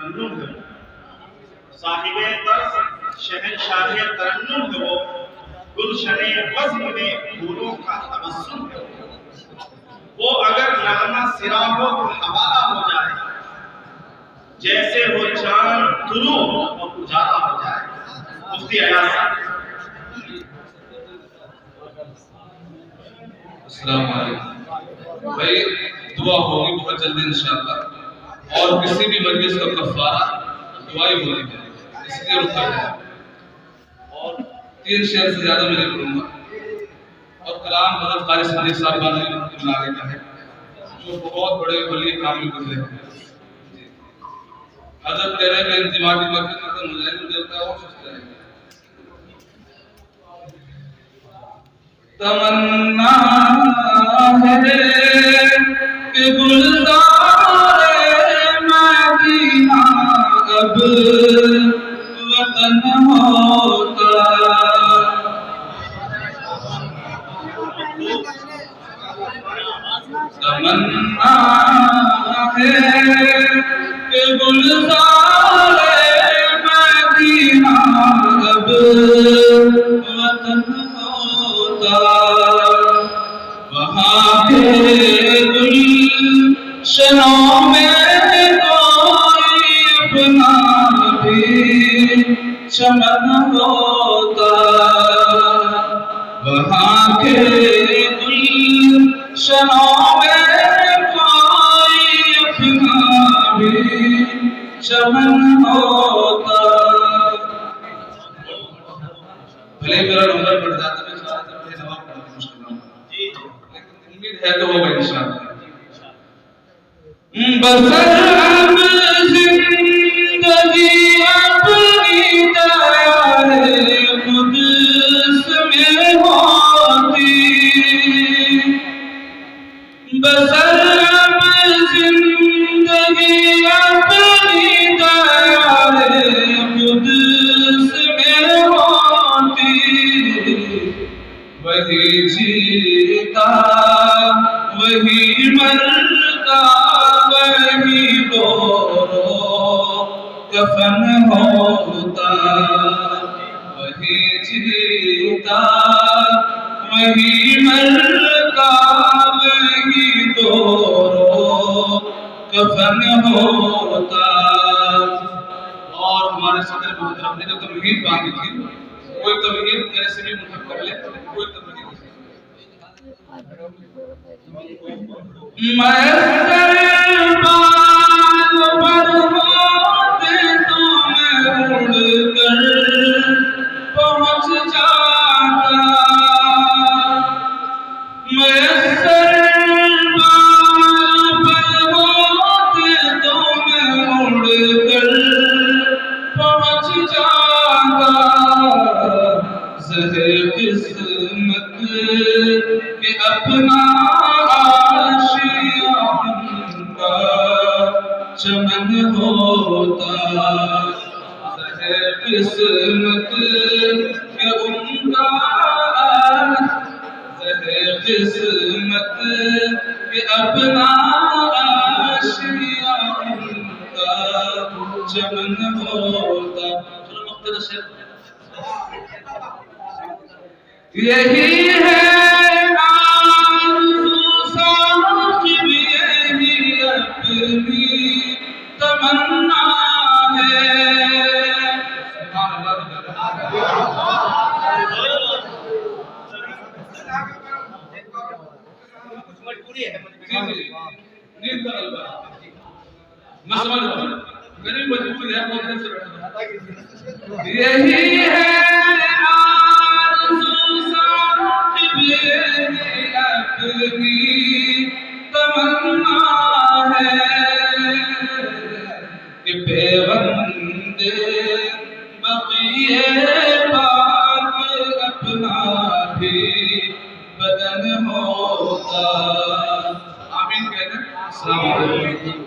ترنم ہے، صاحب طرز شہنشاہ ترنم ہے وہ، گلشن بزم میں پھولوں کا تبسم ہے وہ اگر نغمہ سرا ہو تو حوالہ ہو جائے، جیسے وہ چاند طلوع اور اجالا ہو جائے۔ مفتی ایاز صاحب۔ السلام علیکم بھائی، دعا ہوگی بہت جلدی انشاءاللہ، اور کسی بھی مجلس کا کفارہ دعائی ہونی چاہیے، اس لیے رکھا جائے، اور 3 شعر سے زیادہ میں نہیں پڑھوں گا، اور کلام حضرت قاری صدیق صاحب بانی اللہ کا ہے جو بہت بڑے ولی کامل گزرے ہیں۔ حضرت کہہ رہے ہیں کہ انتماعی وقت ختم ہو جائے، مجھے لگتا ہے اور سست رہے گا۔ تمنا ہے کہ گلزار مدینہ اب وطن ہوتا، تمنا ہے کہ گلزار مدینہ اب وطن ہوتا، وہاں کے گلشنوں میں کوئی اپنا بھی چمن ہوتا، وہاں کے گلشنوں میں کوئی اپنا بھی چمن ہوتا۔ بھلے میرا نمبر بڑھ جاتا ہے، میں سارا جب یہ جواب پڑھنا مشکل نہ ہوتا، لیکن امید ہے تو ہوگا انشاءاللہ۔ بسر اب زندگی اپنی دیار قدس میں ہوتی، بسر اب زندگی اپنی دیار قدس میں ہوتی، وہی جیتا وہی مرتا وہی دورو کفن ہوتا، وہی جیتا وہی مرتا وہی دورو کفن ہوتا۔ اور ہمارے صدر محترم نے جو تمہید باندھی تھی، کوئی تمہید میرے سے بھی منتخب کر لے، کوئی تمہید میسر بال پر ہوتے تو میں اڑ کر پہنچ جاتا، میسر بال پر ہوتے تو میں اڑ کر پہنچ جاتا، زہر قسمت کہ اپنا آشیاں کا چمن ہوتا، زہر قسمت کہ ان کا، زہر قسمت کہ اپنا آشیاں کا چمن ہوتا۔ چلو مقتدر شعر، یہی ہے آرزو صاحب، یہی اپنی تمنا ہے، یہی ہے اپنی تمنا ہے کہ پیوند بقیہ پاک اپنا بھی بدن ہوتا۔ آمین کہتے ہیں۔ السلام علیکم۔